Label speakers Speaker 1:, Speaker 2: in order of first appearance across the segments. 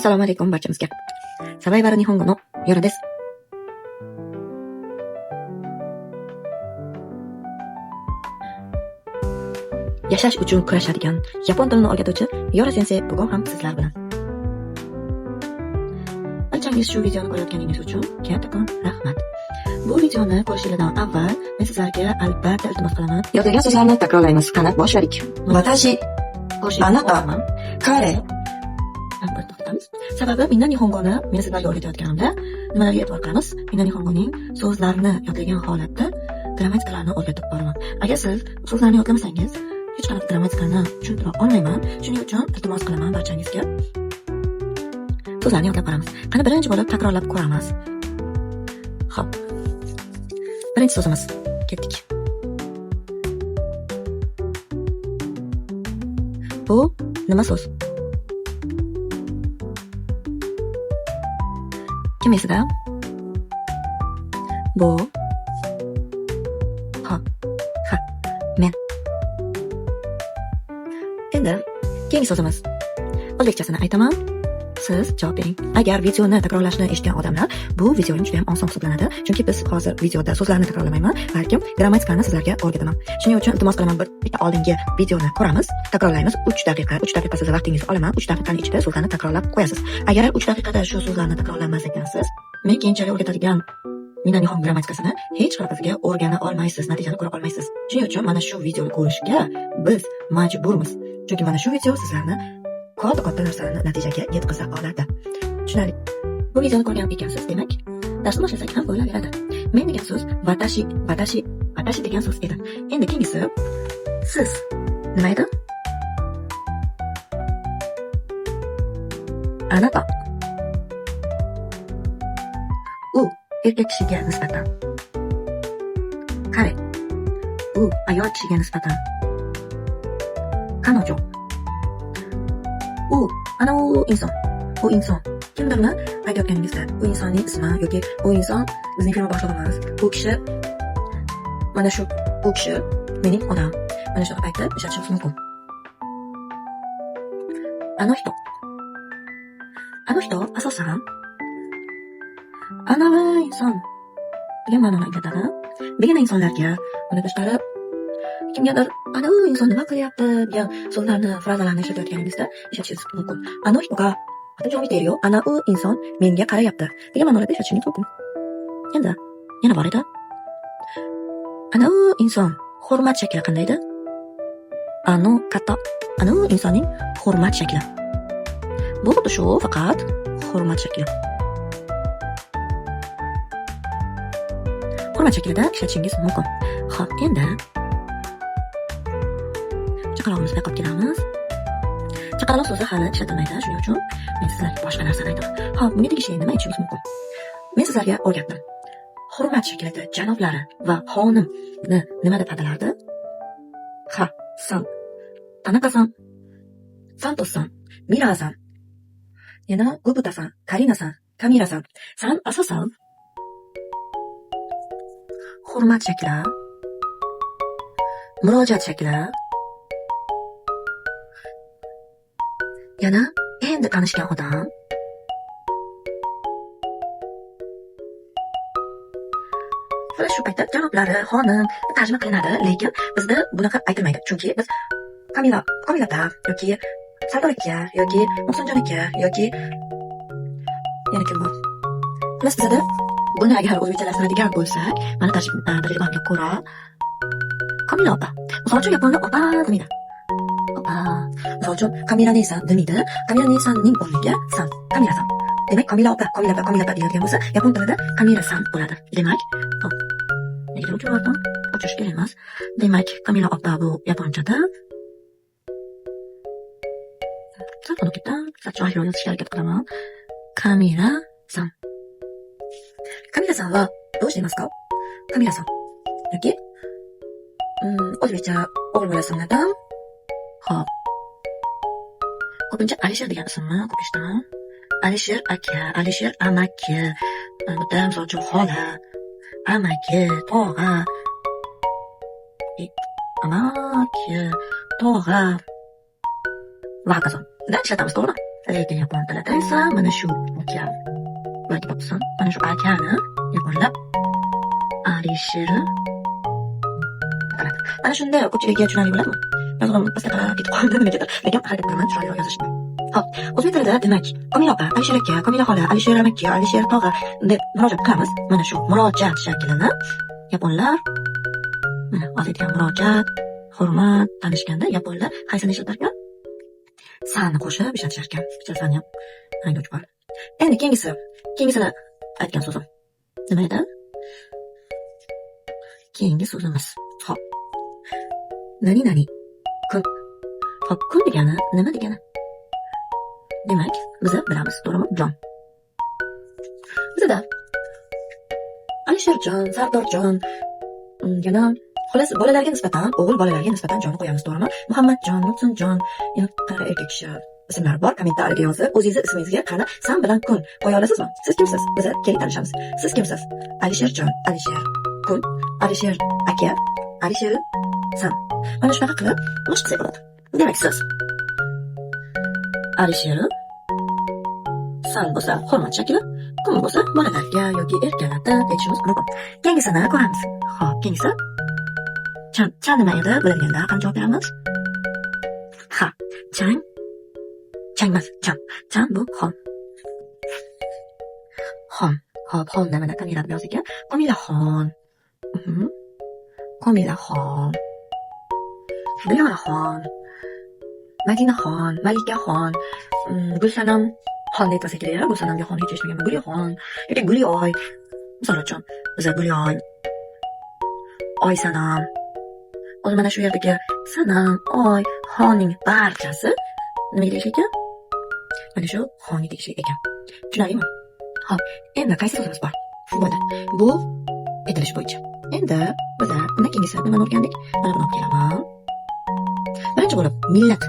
Speaker 1: Assalomu alaykum barchamizga. Survivor Nihongo no Yora desu. Yashash uchun kurashadigan yapon tilini o'rgatuvchi Yora sensei bugun ham sizlar bilan. Barchangiz shu videoni ko'rayotganingiz uchun kattakon rahmat. Bu videoni ko'rishingizdan avval men sizlarga albatta iltimos qilaman. Yozilgan so'zlarni takrorlaymiz. Qani boshladik. Watashi, anata, kare. Sababi Minna Nihongoni men sizlarga o'rgatayotganimda nimalarga e'tibor qilamiz? Minna Nihongoning so'zlarni yodlagan holatda grammatikalarni o'rgatib boraman. Agar siz so'zlarni yodlamasangiz, hech qanaqa grammatikani tushuntira olmayman. Shuning uchun iltimos qilaman barchangizga. So'zlarni yodlab boramiz. Qani birinchi bo'lib takrorlab ko'ramiz. Xo'p. Birinchi so'zimiz. Ketdik. Bu nima so'z? Kim esida? Bu. Ha. Men. Endi keyingi so'zimiz. O'zbekchasini aytaman. Siz javob bering. Agar videoni takrorlashni eshitgan odamlar, bu videoning juda ham oson hisoblanadi. Chunki biz hozir videoda so'zlarni takrorlamayman, balkim grammatikani sizlarga o'rgataman. Shuning uchun iltimos qilaman, bitta oldingi videoni ko'ramiz, takrorlaymiz 3 daqiqa. 3 daqiqa siz vaqtingizni olaman. 3 daqiqaning ichida so'zlarni takrorlab qo'yasiz. Agar 3 daqiqada shu so'zlarni takrorlamas ekansiz, men keyinchalik o'rgatadigan Minna Nihon grammatikasini hech qanaqasiga o'rgana olmaysiz, natijani ko'ra olmaysiz. Shuning uchun mana shu videoni ko'rishga biz majburmiz. Chunki mana shu video sizlarni katta narsalarni natijaga yetkaza oladi. Tushunarli. Bu videoni ko'rgan ekansiz, demak, darsni boshlasak ham bo'laveradi. Men degan so'z watashi degan so'z edi. Endi keyingisi siz nima edi? Anata. U erkak kishiga nisbatan. Kare. U ayol kishiga nisbatan. Kanojo. U inson. U inson. Kimdirni aytayotganingizda, u insonning ismi yoki u inson bizning firma boshlig'imiz. U kishi mana shu u kishi mening onam. Mana shunaqa paytda ishlatishimiz mumkin. Ano hito asosan anavi inson degan ma'noni anglatadi. Begona insonlarga, bundan tashqari kimgadir ana u inson nima qilyapti degan so'zlarni, frazalarni ishlatayotganingizda ishlatishingiz mumkin. Ano hitoga ana u inson menga qarayapti degan ma'noda ishlatishingiz mumkin. Endi yana bor edi. Ana u inson hurmat shakli qanday edi? Ana u insonning hurmat shakli. Bu xuddi shu, faqat hurmat shakli. Hurmat shaklida ishlatishingiz mumkin. Xo'p, endi chaqaloqimizga qolib kelamiz. Chaqaloq so'zi hali ishlatilmaydi, shuning uchun men sizlarga boshqa narsani aytaman. Xo'p, bunga tegishli nima aytishimiz mumkin? Men sizlarga o'rgatdim. Hurmat shaklida janoblari va xonimni nima deb atalardi? San, Tanaka-san, Santos-san, Mira-san, yana Gobuta-san, Karina-san, Kamira-san. San asosan hurmat shakli, murojaat shakli, yana endi tanishgan odam, shu paytda janoblari, xonim tarjima qilinadi, lekin bizda bunaqa aytilmaydi. Chunki biz Kamilada yoki Sardor aka yoki Muhsinjon aka yoki yana kim bor? Biz bizda buni agar o'zbekchalashtiradigan bo'lsak, mana tajribamga ko'ra Kamila opa. Misol uchun yaponlar opa demaydi. Opa. Misol uchun Kamila-san demaydi. Kamila-sanning o'rniga san, Kamila-san. Demak, Kamila opa deyilgan bo'lsa, yapon tilida Kamila-san bo'ladi. Demak, hop. Nega o'chirdim? O'chirish kerak emas. Demak, Kamila opa bu yaponchada. Safonokdan sachoq yozishga harakat qilaman. Kamila-san. Kamila-san va do'st emas-ku. Kamila-san. Yoki o'zbekcha o'g'il bola ismlardan. Hop. Ko'pincha Alisher degan ismni ko'p eshitaman. Alisher aka, Alisher amaki, bitta misol uchun xola, amaki, tog'a, amaki, tog'a va hokazo. Da ishlatamiz, to'g'rimi? lekin yapon tilida esa mana shu aka yoki bo'lsin mana shu akani yaponlar Alisher qiladi. Mana shunday ko'pchilikka tushunarli bo'ladimi? Yozuvim pastga qarab ketib qoldi nimagadir, lekin harakat qilaman chiroyli yozishni. Hop, o'zbek tilida demak, Komila opa, Alisher aka, Komila xola, Alisher amaki, Alisher tog'a deb murojaat qilamiz. Mana shu murojaat shaklini yaponlar mana hozir aytgan murojaat, hurmat, tanishganda yaponlar qaysini ishlatar ekan? Sanni qo'shib ishlatishar ekan. Bitta sanni ham anglovchi bor. Endi kengisini aytgan so'zim. Nima edi? Keyingi so'zimiz. Hop. Nani? Kun. Hop, kun degani nima degani? Demak, biz bilamiz, to'g'rimi? Jon. Bizda Alisherjon, Sardorjon, yana xolos bolalarga nisbatan, o'g'il bolalarga nisbatan jonni qo'yamiz, to'g'rimi? Muhammadjon, Mutsinjon, yana qara erkak kishi ismlar bor. Kommentariyaga yozib, o'zingizni ismingizga qani san bilan kun qo'ya olasizmi? Siz kimsiz? Biz keling tanishamiz. Siz kimsiz? Alisherjon, Alisher, kun, Alisher aka, Alisher san. Mana shunaqa qilib mushtlasa bo'ladi. Demak, siz Alisher san bo'lsa hurmat shakli, kun bo'lsa bolalarga yoki erkaklarga aytishimiz mumkin. Kengisini ko'ramiz. Xo'p, kengisi Chan nima edi? Biladiganlar qanday javob beramiz? Ha, chang emas, chan bu xon. Hop, xon nimani taniladi yoz ekan? Komilaxon. Komilaxon. Diyoraxon. Madinaxon, Malikaxon, Gulsanam xon deb bo'lsa kerak, Gulsanamga xon hech eshitmaganman. Gulixon yoki Gulioy. Misol uchun, biz Gulioy, Oysanam. Hozir mana shu yerdagi sanam, oy, xonning barchasi nimaga tegishli ekan? Mana shu xonga tegishli ekan. Tushunarlimi? Hop, endi qaysi so'zimiz bor? Bu aytilish bo'yicha. Endi biz undan keyingisi nimani o'rgandik? Mana buni olib kelaman. Birinchi bo'lib millat.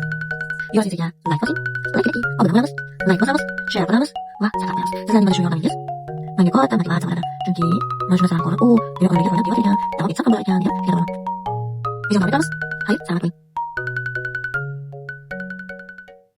Speaker 1: Yozingizga like bosing, obuna bo'lamiz, like bosamiz, share qilamiz va saqlaymiz. Sizlarning mana shu yordamingiz menga katta motivatsiya bo'ladi. Chunki mana shu narsani ko'rib, yo'qligiga foydali ekan, davom etsam ham bo'lar ekan degan fikr bilan. Videoni davom etamiz. Hayır, selamat bo'ling.